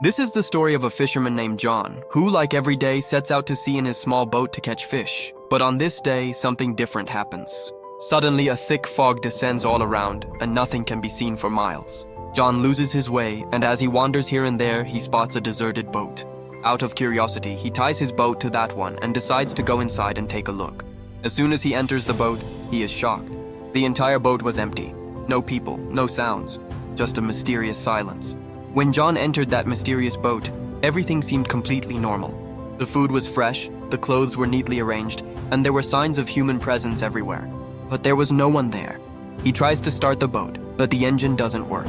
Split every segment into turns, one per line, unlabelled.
This is the story of a fisherman named John, who, like every day, sets out to sea in his small boat to catch fish. But on this day, something different happens. Suddenly, a thick fog descends all around, and nothing can be seen for miles. John loses his way, and as he wanders here and there, he spots a deserted boat. Out of curiosity, he ties his boat to that one and decides to go inside and take a look. As soon as he enters the boat, he is shocked. The entire boat was empty. No people, no sounds, just a mysterious silence. When John entered that mysterious boat, everything seemed completely normal. The food was fresh, the clothes were neatly arranged, and there were signs of human presence everywhere. But there was no one there. He tries to start the boat, but the engine doesn't work.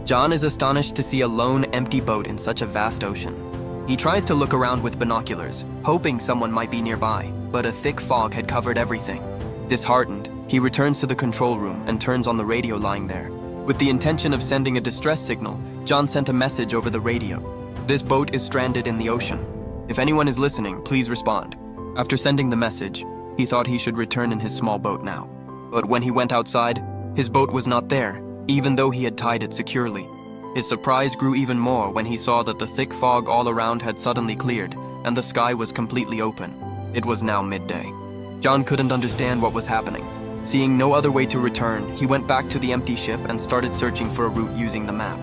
John is astonished to see a lone, empty boat in such a vast ocean. He tries to look around with binoculars, hoping someone might be nearby, but a thick fog had covered everything. Disheartened, he returns to the control room and turns on the radio lying there. With the intention of sending a distress signal, John sent a message over the radio. This boat is stranded in the ocean. If anyone is listening, please respond. After sending the message, he thought he should return in his small boat now. But when he went outside, his boat was not there, even though he had tied it securely. His surprise grew even more when he saw that the thick fog all around had suddenly cleared, and the sky was completely open. It was now midday. John couldn't understand what was happening. Seeing no other way to return, he went back to the empty ship and started searching for a route using the map.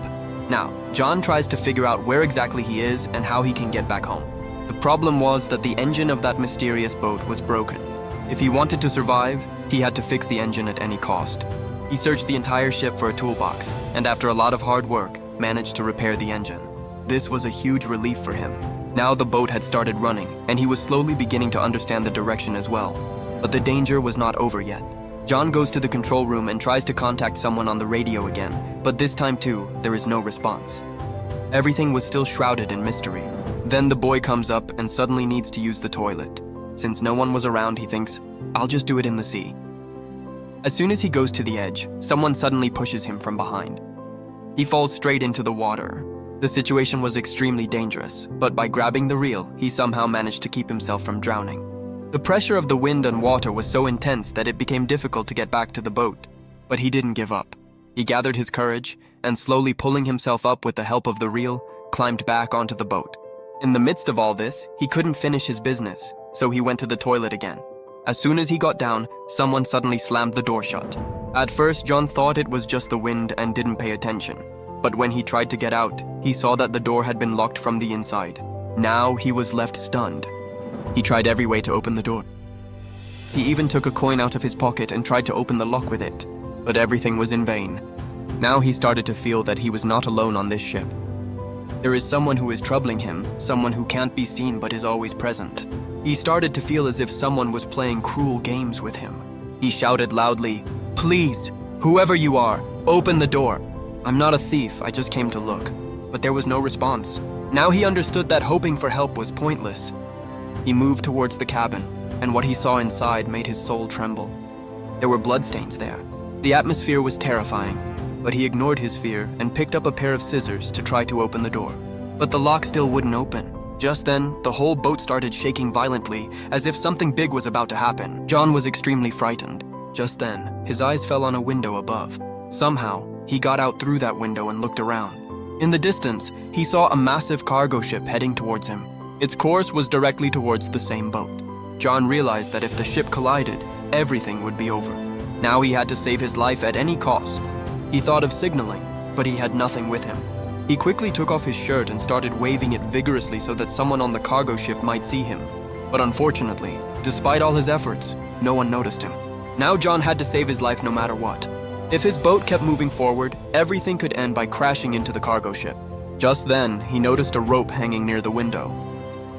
Now, John tries to figure out where exactly he is and how he can get back home. The problem was that the engine of that mysterious boat was broken. If he wanted to survive, he had to fix the engine at any cost. He searched the entire ship for a toolbox, and after a lot of hard work, managed to repair the engine. This was a huge relief for him. Now the boat had started running, and he was slowly beginning to understand the direction as well. But the danger was not over yet. John goes to the control room and tries to contact someone on the radio again, but this time too, there is no response. Everything was still shrouded in mystery. Then the boy comes up and suddenly needs to use the toilet. Since no one was around, he thinks, I'll just do it in the sea. As soon as he goes to the edge, someone suddenly pushes him from behind. He falls straight into the water. The situation was extremely dangerous, but by grabbing the reel, he somehow managed to keep himself from drowning. The pressure of the wind and water was so intense that it became difficult to get back to the boat. But he didn't give up. He gathered his courage, and slowly pulling himself up with the help of the reel, climbed back onto the boat. In the midst of all this, he couldn't finish his business, so he went to the toilet again. As soon as he got down, someone suddenly slammed the door shut. At first, John thought it was just the wind and didn't pay attention. But when he tried to get out, he saw that the door had been locked from the inside. Now he was left stunned. He tried every way to open the door. He even took a coin out of his pocket and tried to open the lock with it, but everything was in vain. Now he started to feel that he was not alone on this ship. There is someone who is troubling him, someone who can't be seen but is always present. He started to feel as if someone was playing cruel games with him. He shouted loudly, "Please, whoever you are, open the door. I'm not a thief, I just came to look." But there was no response. Now he understood that hoping for help was pointless. He moved towards the cabin, and what he saw inside made his soul tremble. There were bloodstains there. The atmosphere was terrifying, but he ignored his fear and picked up a pair of scissors to try to open the door. But the lock still wouldn't open. Just then, the whole boat started shaking violently, as if something big was about to happen. John was extremely frightened. Just then, his eyes fell on a window above. Somehow, he got out through that window and looked around. In the distance, he saw a massive cargo ship heading towards him. Its course was directly towards the same boat. John realized that if the ship collided, everything would be over. Now he had to save his life at any cost. He thought of signaling, but he had nothing with him. He quickly took off his shirt and started waving it vigorously so that someone on the cargo ship might see him. But unfortunately, despite all his efforts, no one noticed him. Now John had to save his life no matter what. If his boat kept moving forward, everything could end by crashing into the cargo ship. Just then, he noticed a rope hanging near the window.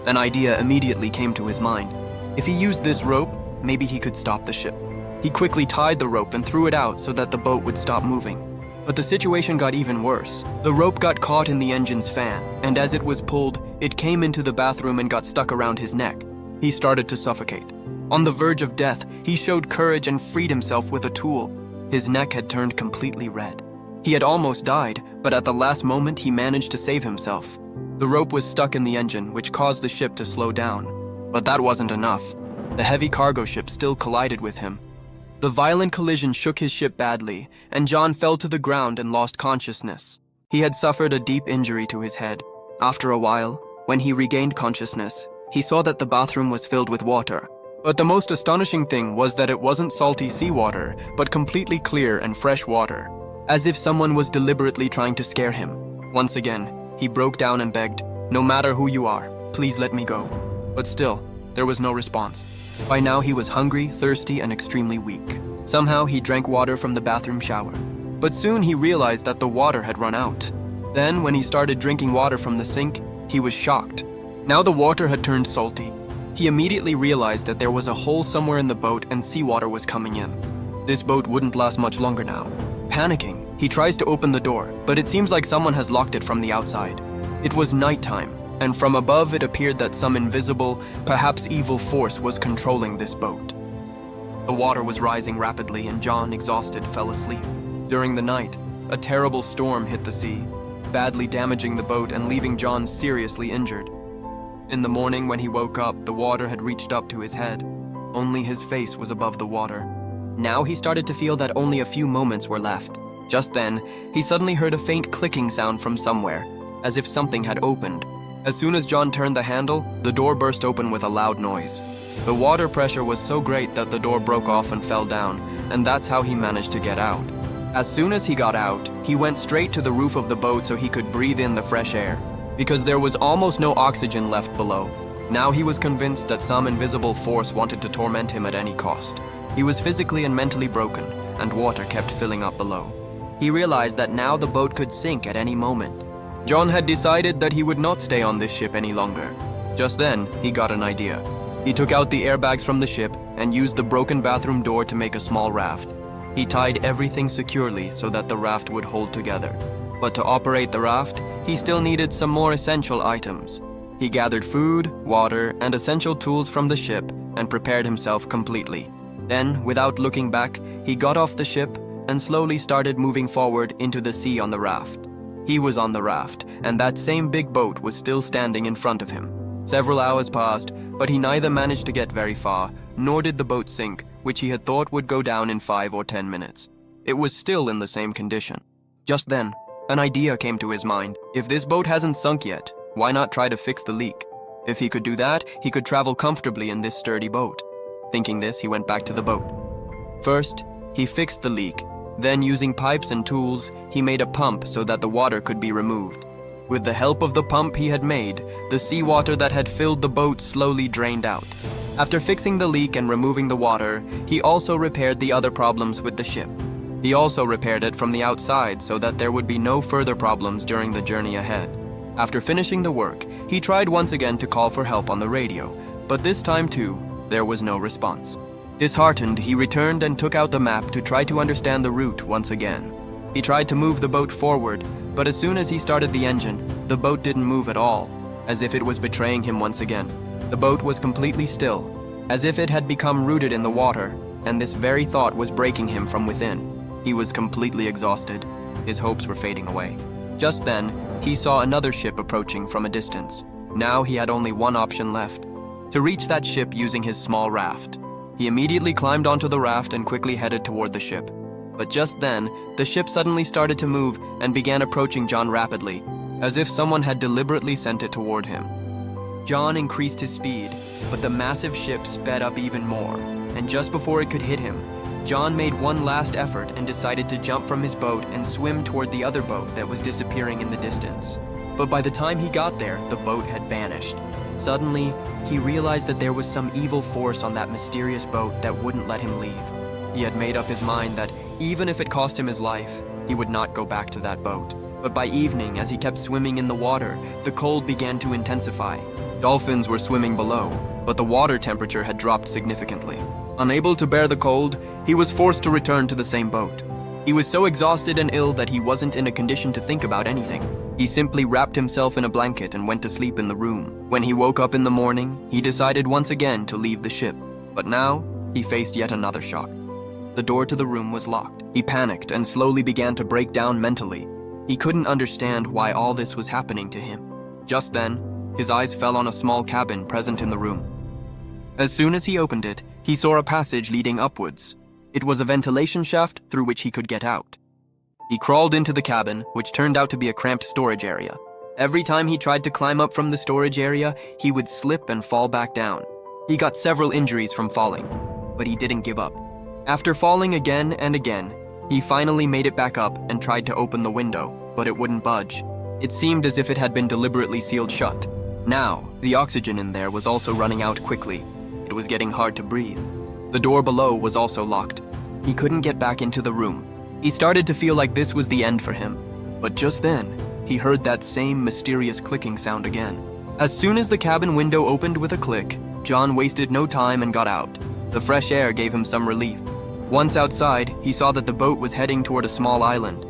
An idea immediately came to his mind. If he used this rope, maybe he could stop the ship. He quickly tied the rope and threw it out so that the boat would stop moving. But the situation got even worse. The rope got caught in the engine's fan, and as it was pulled, it came into the bathroom and got stuck around his neck. He started to suffocate. On the verge of death, he showed courage and freed himself with a tool. His neck had turned completely red. He had almost died, but at the last moment he managed to save himself. The rope was stuck in the engine, which caused the ship to slow down. But that wasn't enough. The heavy cargo ship still collided with him. The violent collision shook his ship badly, and John fell to the ground and lost consciousness. He had suffered a deep injury to his head. After a while, when he regained consciousness, he saw that the bathroom was filled with water. But the most astonishing thing was that it wasn't salty seawater, but completely clear and fresh water, as if someone was deliberately trying to scare him. Once again, he broke down and begged, "No matter who you are, please let me go." But still, there was no response. By now he was hungry, thirsty, and extremely weak. Somehow he drank water from the bathroom shower. But soon he realized that the water had run out. Then, when he started drinking water from the sink, he was shocked. Now the water had turned salty. He immediately realized that there was a hole somewhere in the boat and seawater was coming in. This boat wouldn't last much longer now. Panicking, he tries to open the door, but it seems like someone has locked it from the outside. It was nighttime, and from above it appeared that some invisible, perhaps evil force was controlling this boat. The water was rising rapidly and John, exhausted, fell asleep. During the night, a terrible storm hit the sea, badly damaging the boat and leaving John seriously injured. In the morning when he woke up, the water had reached up to his head. Only his face was above the water. Now he started to feel that only a few moments were left. Just then, he suddenly heard a faint clicking sound from somewhere, as if something had opened. As soon as John turned the handle, the door burst open with a loud noise. The water pressure was so great that the door broke off and fell down, and that's how he managed to get out. As soon as he got out, he went straight to the roof of the boat so he could breathe in the fresh air, because there was almost no oxygen left below. Now he was convinced that some invisible force wanted to torment him at any cost. He was physically and mentally broken, and water kept filling up below. He realized that now the boat could sink at any moment. John had decided that he would not stay on this ship any longer. Just then, he got an idea. He took out the airbags from the ship and used the broken bathroom door to make a small raft. He tied everything securely so that the raft would hold together. But to operate the raft, he still needed some more essential items. He gathered food, water, and essential tools from the ship and prepared himself completely. Then, without looking back, he got off the ship and slowly started moving forward into the sea on the raft. He was on the raft, and that same big boat was still standing in front of him. Several hours passed, but he neither managed to get very far, nor did the boat sink, which he had thought would go down in 5 or 10 minutes. It was still in the same condition. Just then, an idea came to his mind. If this boat hasn't sunk yet, why not try to fix the leak? If he could do that, he could travel comfortably in this sturdy boat. Thinking this, he went back to the boat. First, he fixed the leak. Then, using pipes and tools, he made a pump so that the water could be removed. With the help of the pump he had made, the seawater that had filled the boat slowly drained out. After fixing the leak and removing the water, he also repaired the other problems with the ship. He also repaired it from the outside so that there would be no further problems during the journey ahead. After finishing the work, he tried once again to call for help on the radio, but this time too, there was no response. Disheartened, he returned and took out the map to try to understand the route once again. He tried to move the boat forward, but as soon as he started the engine, the boat didn't move at all, as if it was betraying him once again. The boat was completely still, as if it had become rooted in the water, and this very thought was breaking him from within. He was completely exhausted. His hopes were fading away. Just then, he saw another ship approaching from a distance. Now he had only one option left: to reach that ship using his small raft. He immediately climbed onto the raft and quickly headed toward the ship. But just then, the ship suddenly started to move and began approaching John rapidly, as if someone had deliberately sent it toward him. John increased his speed, but the massive ship sped up even more, and just before it could hit him, John made one last effort and decided to jump from his boat and swim toward the other boat that was disappearing in the distance. But by the time he got there, the boat had vanished. Suddenly, he realized that there was some evil force on that mysterious boat that wouldn't let him leave. He had made up his mind that even if it cost him his life, he would not go back to that boat. But by evening, as he kept swimming in the water, the cold began to intensify. Dolphins were swimming below, but the water temperature had dropped significantly. Unable to bear the cold, he was forced to return to the same boat. He was so exhausted and ill that he wasn't in a condition to think about anything. He simply wrapped himself in a blanket and went to sleep in the room. When he woke up in the morning, he decided once again to leave the ship. But now, he faced yet another shock. The door to the room was locked. He panicked and slowly began to break down mentally. He couldn't understand why all this was happening to him. Just then, his eyes fell on a small cabin present in the room. As soon as he opened it, he saw a passage leading upwards. It was a ventilation shaft through which he could get out. He crawled into the cabin, which turned out to be a cramped storage area. Every time he tried to climb up from the storage area, he would slip and fall back down. He got several injuries from falling, but he didn't give up. After falling again and again, he finally made it back up and tried to open the window, but it wouldn't budge. It seemed as if it had been deliberately sealed shut. Now, the oxygen in there was also running out quickly. It was getting hard to breathe. The door below was also locked. He couldn't get back into the room. He started to feel like this was the end for him. But just then, he heard that same mysterious clicking sound again. As soon as the cabin window opened with a click, John wasted no time and got out. The fresh air gave him some relief. Once outside, he saw that the boat was heading toward a small island.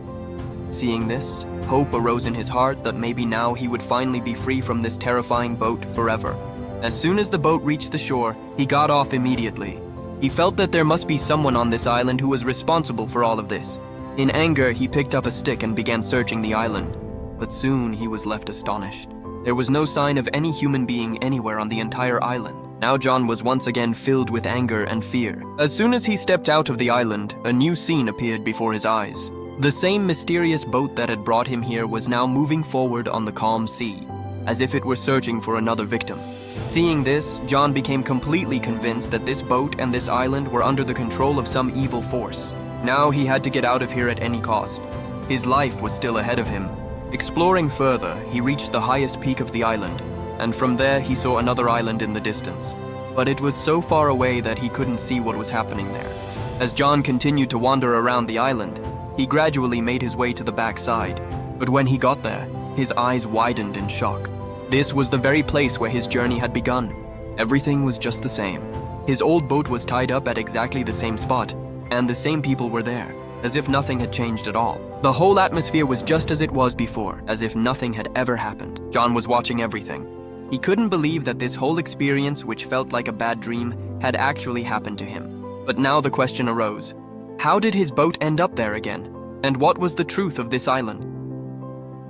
Seeing this, hope arose in his heart that maybe now he would finally be free from this terrifying boat forever. As soon as the boat reached the shore, he got off immediately. He felt that there must be someone on this island who was responsible for all of this. In anger, he picked up a stick and began searching the island. But soon he was left astonished. There was no sign of any human being anywhere on the entire island. Now John was once again filled with anger and fear. As soon as he stepped out of the island, a new scene appeared before his eyes. The same mysterious boat that had brought him here was now moving forward on the calm sea, as if it were searching for another victim. Seeing this, John became completely convinced that this boat and this island were under the control of some evil force. Now he had to get out of here at any cost. His life was still ahead of him. Exploring further, he reached the highest peak of the island, and from there he saw another island in the distance. But it was so far away that he couldn't see what was happening there. As John continued to wander around the island, he gradually made his way to the back side. But when he got there, his eyes widened in shock. This was the very place where his journey had begun. Everything was just the same. His old boat was tied up at exactly the same spot, and the same people were there, as if nothing had changed at all. The whole atmosphere was just as it was before, as if nothing had ever happened. John was watching everything. He couldn't believe that this whole experience, which felt like a bad dream, had actually happened to him. But now the question arose: how did his boat end up there again? And what was the truth of this island?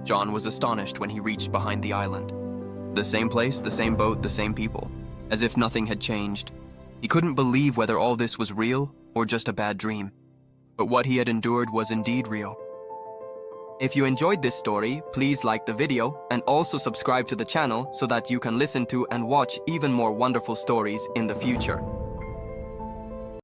John was astonished when he reached behind the island. The same place, the same boat, the same people, as if nothing had changed. He couldn't believe whether all this was real or just a bad dream. But what he had endured was indeed real. If you enjoyed this story, please like the video and also subscribe to the channel so that you can listen to and watch even more wonderful stories in the future.